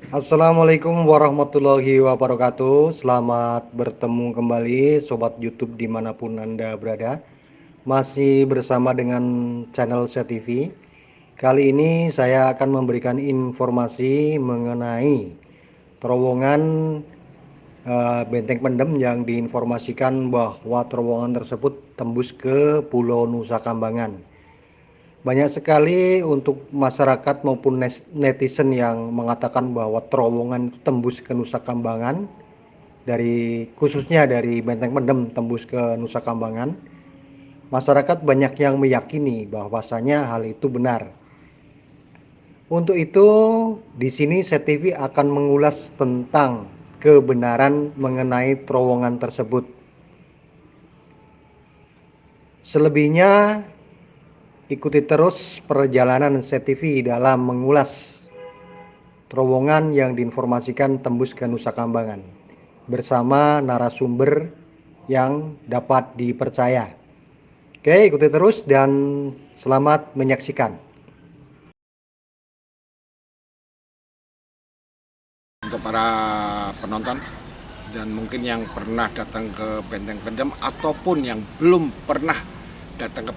Assalamualaikum warahmatullahi wabarakatuh. Selamat bertemu kembali Sobat YouTube dimanapun Anda berada. Masih bersama dengan channel Saya TV. Kali ini saya akan memberikan informasi mengenai terowongan Benteng Pendem yang diinformasikan bahwa terowongan tersebut tembus ke Pulau Nusa Kambangan. Banyak sekali untuk masyarakat maupun netizen yang mengatakan bahwa terowongan itu tembus ke Nusa Kambangan, khususnya dari Benteng Pendem tembus ke Nusa Kambangan. Masyarakat banyak yang meyakini bahwasanya hal itu benar. Untuk itu, di sini SETV akan mengulas tentang kebenaran mengenai terowongan tersebut. Selebihnya, ikuti terus perjalanan SETV dalam mengulas terowongan yang diinformasikan tembus ke Nusa Kambangan bersama narasumber yang dapat dipercaya. Oke, ikuti terus dan selamat menyaksikan. Untuk para penonton dan mungkin yang pernah datang ke Benteng Pendem ataupun yang belum pernah datang ke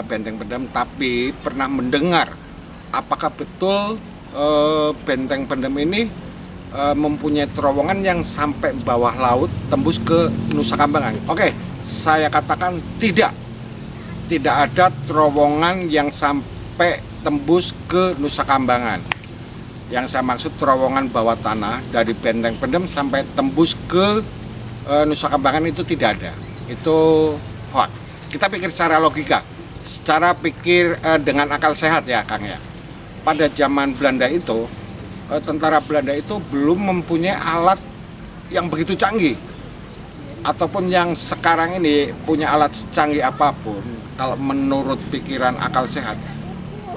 Benteng Pendem tapi pernah mendengar apakah betul Benteng Pendem ini mempunyai terowongan yang sampai bawah laut tembus ke Nusa Kambangan. Oke, saya katakan tidak ada terowongan yang sampai tembus ke Nusa Kambangan. Yang saya maksud terowongan bawah tanah dari Benteng Pendem sampai tembus ke Nusa Kambangan itu tidak ada. Itu hoax. Kita pikir secara logika, secara pikir dengan akal sehat ya Kang ya. Pada zaman Belanda itu, tentara Belanda itu belum mempunyai alat yang begitu canggih. Ataupun yang sekarang ini punya alat secanggih apapun, kalau menurut pikiran akal sehat,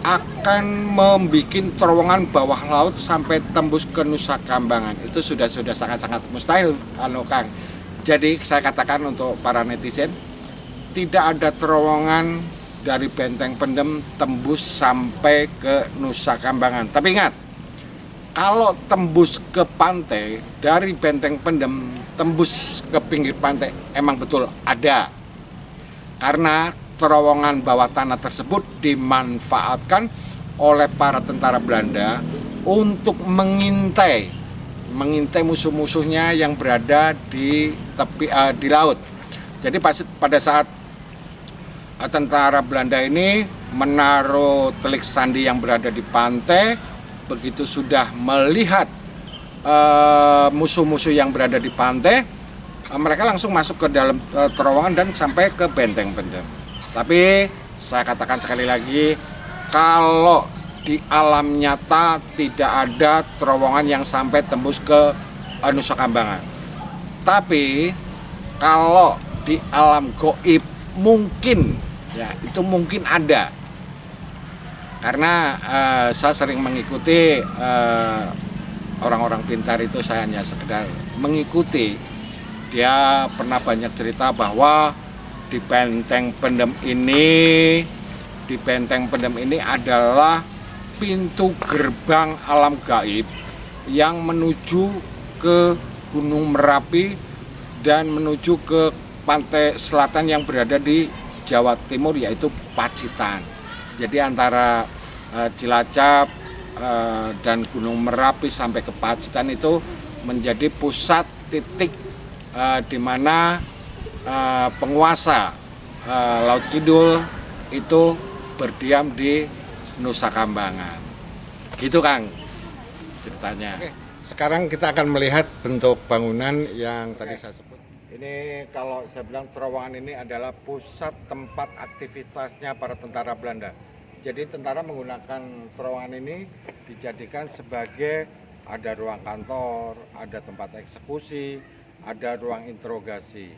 akan membuat terowongan bawah laut sampai tembus ke Nusa Kambangan. Itu sudah sangat-sangat mustahil, Kang. Jadi saya katakan untuk para netizen, tidak ada terowongan dari Benteng Pendem tembus sampai ke Nusa Kambangan. Tapi ingat, kalau tembus ke pantai dari Benteng Pendem tembus ke pinggir pantai, emang betul ada. Karena terowongan bawah tanah tersebut dimanfaatkan oleh para tentara Belanda untuk mengintai musuh-musuhnya yang berada di tepi di laut. Jadi pada saat tentara Belanda ini menaruh telik sandi yang berada di pantai, begitu sudah melihat musuh-musuh yang berada di pantai, mereka langsung masuk ke dalam terowongan dan sampai ke Benteng Pendem. Tapi saya katakan sekali lagi, kalau di alam nyata tidak ada terowongan yang sampai tembus ke Nusa Kambangan. Tapi kalau di alam goib mungkin, ya itu mungkin ada. Karena saya sering mengikuti orang-orang pintar itu, saya hanya sekedar mengikuti. Dia pernah banyak cerita bahwa di Benteng Pendem ini adalah pintu gerbang alam gaib yang menuju ke Gunung Merapi dan menuju ke pantai selatan yang berada di Jawa Timur, yaitu Pacitan. Jadi antara Cilacap dan Gunung Merapi sampai ke Pacitan itu menjadi pusat titik di mana penguasa Laut Kidul itu berdiam di Nusa Kambangan. Gitu Kang ceritanya. Oke, sekarang kita akan melihat bentuk bangunan yang tadi saya sebut. Ini kalau saya bilang terowongan ini adalah pusat tempat aktivitasnya para tentara Belanda. Jadi tentara menggunakan terowongan ini dijadikan sebagai ada ruang kantor, ada tempat eksekusi, ada ruang interogasi.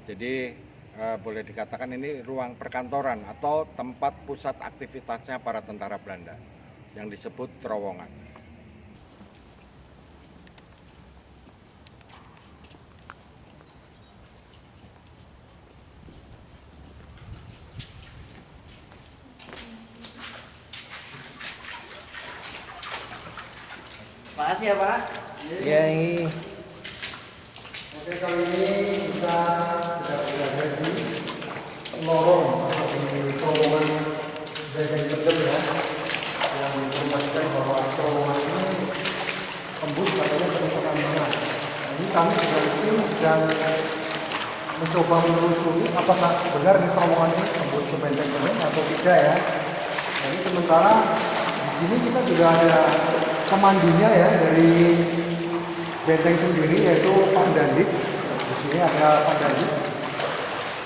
Jadi boleh dikatakan ini ruang perkantoran atau tempat pusat aktivitasnya para tentara Belanda yang disebut terowongan. Makasih ya Pak. Ya ini. Oke, kali ini kita sudah berada di lorong di terowongan Benteng Pendem ya, yang menginformasikan bahwa terowongan ini tembus katanya ke Nusa Kambangan. Nah, ini kami dari tim sedang mencoba menelusuri apakah benar di terowongan ini tembus ke Benteng Pendem atau tidak ya. Jadi sementara di sini kita juga ada pemandunya ya dari Benteng sendiri, yaitu Pak Dandit. Di sini ada Pak Dandit.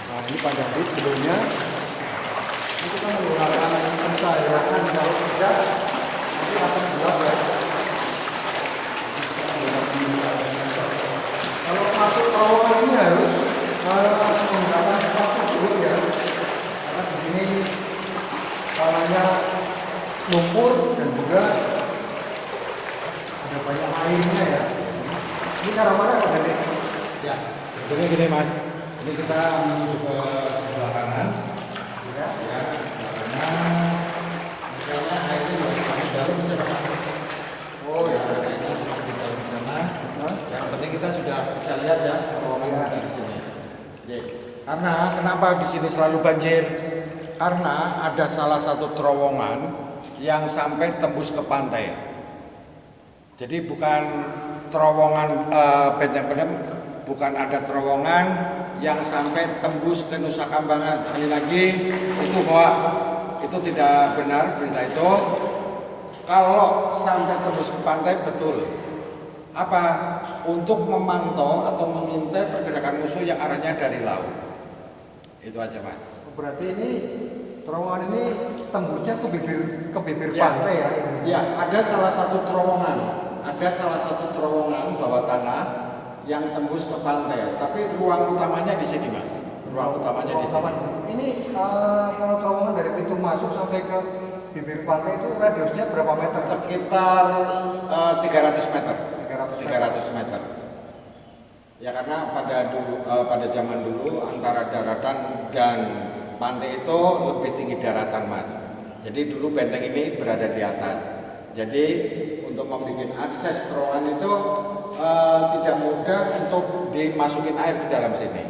Nah, ini Pak Dandit sebelumnya. Ini kita menggunakan pencahayaan, kalau tidak nanti akan gelap ya. Kalau masuk terowongan ini harus menggunakan sepatu dulu ya, karena di sini tanahnya lumpur dan juga ada banyak airnya ya. Ini cara mana Pak Dandit? Ya, sebetulnya gini Mas, ini kita menuju ke sebelah kanan. Ya. Ya, sebelah kanan. Misalnya airnya nggak sampai dalam bisa Pak. Oh ya. Airnya sudah di dalam sana. Yang penting kita sudah bisa lihat ya terowongan dari sini. Oke. Karena kenapa di sini selalu banjir? Karena ada salah satu terowongan yang sampai tembus ke pantai. Jadi bukan terowongan Benteng Pendem, bukan ada terowongan yang sampai tembus ke Nusa Kambangan. Sekali lagi itu hoax, itu tidak benar berita itu. Kalau sampai tembus ke pantai betul. Apa? Untuk memantau atau mengintai pergerakan musuh yang arahnya dari laut. Itu aja Mas. Berarti ini terowongan ini tembusnya ke bibir Ya. pantai ya ini. Ya, ada salah satu terowongan. Ada salah satu terowongan bawah tanah yang tembus ke pantai. Tapi ruang utamanya di sini, Mas. Ruang utamanya di sini. Ini kalau terowongan dari pintu masuk sampai ke bibir pantai itu radiusnya berapa meter? Sekitar 300 meter. 300 meter. Ya karena pada zaman dulu antara daratan dan pantai itu lebih tinggi daratan, Mas. Jadi dulu benteng ini berada di atas. Jadi untuk membuat akses terowongan itu tidak mudah untuk dimasukin air ke dalam sini.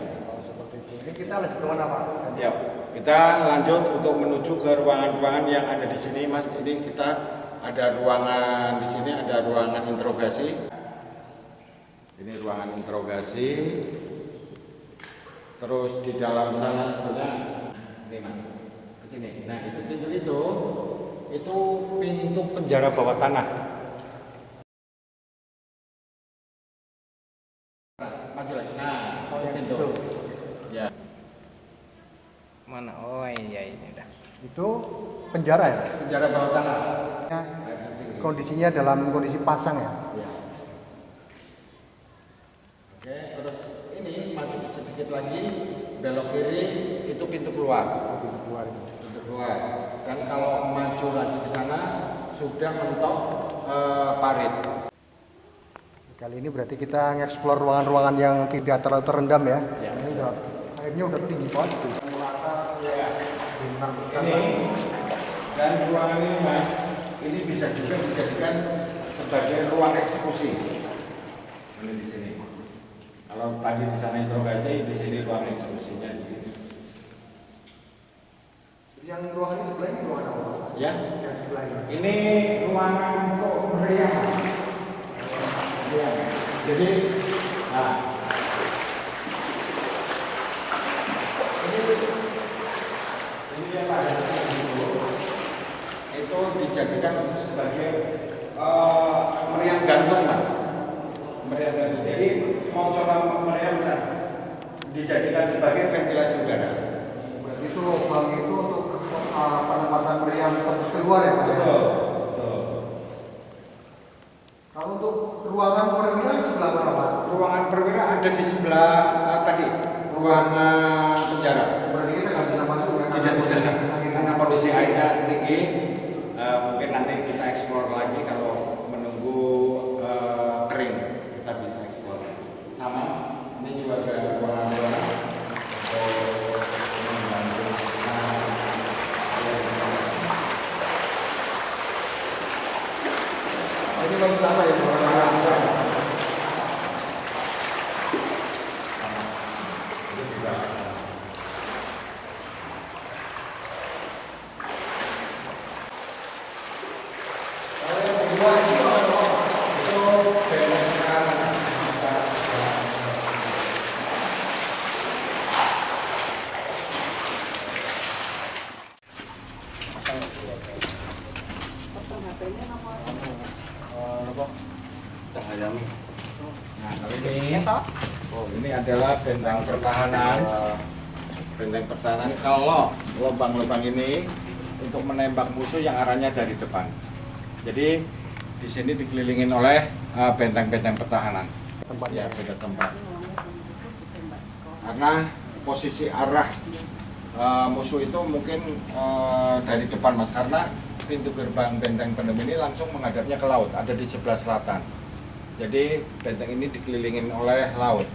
Seperti itu. Ini kita lanjut ke mana Pak? Ya, kita lanjut untuk menuju ke ruangan-ruangan yang ada di sini, Mas. Ini kita ada ruangan di sini, ada ruangan interogasi. Ini ruangan interogasi. Terus di dalam sana sebenarnya ini Mas, ke sini. Nah, itu pintu itu pintu penjara bawah tanah. Maju lagi. Nah, itu pintu. Ya. Mana? Oh iya ini udah. Itu penjara ya? Penjara bawah tanah. Kondisinya dalam kondisi pasang ya? Ya. Oke, terus ini maju sedikit lagi, belok kiri itu pintu keluar. Pintu keluar. Dan kalau maju lagi ke sana sudah mentok parit. Kali ini berarti kita ngeksplor ruangan-ruangan yang tidak terlalu terendam ya? Ya. Ini udah airnya udah tinggi banget tuh. Ini dan ruangan ini Mas, ini bisa juga dijadikan sebagai ruang eksekusi. Ini di sini. Kalau tadi di sana interogasi, di sini ruang eksekusinya di sini. Yang ruangan ini sebelah ini ruangan apa? Ya. Yang sebelah ini. Ini ruangan untuk meriam. Ya. Jadi, nah, ini yang ada di sini itu dijadikan untuk sebagai meriam gantung, Mas. Meriam gantung. Jadi mau coba meriam bisa dijadikan sebagai ventilasi udara. Berarti itu lubang itu untuk penempatan meriam tembus keluar ya Pak? Betul. Betul. Kalau untuk ruangan perwira sebelah mana Pak? Ruangan perwira ada di sebelah tadi, ruangan penjara. Berarti kita nggak bisa masuk ya? Tidak bisa karena kondisi airnya tinggi. Mungkin nanti kita eksplor lagi kalau menunggu kering kita bisa eksplor. Sama, ini juga ada ruangan-ruangan untuk membantu. Ini masih sama ya? Nah, kali ini, ini adalah benteng pertahanan. Benteng pertahanan kalau lubang-lubang ini untuk menembak musuh yang arahnya dari depan. Jadi di sini dikelilingin oleh benteng-benteng pertahanan. Ya, beda tempat. Karena posisi arah musuh itu mungkin dari depan, Mas, karena pintu gerbang benteng pendem ini langsung menghadapnya ke laut, ada di sebelah selatan. Jadi benteng ini dikelilingin oleh laut.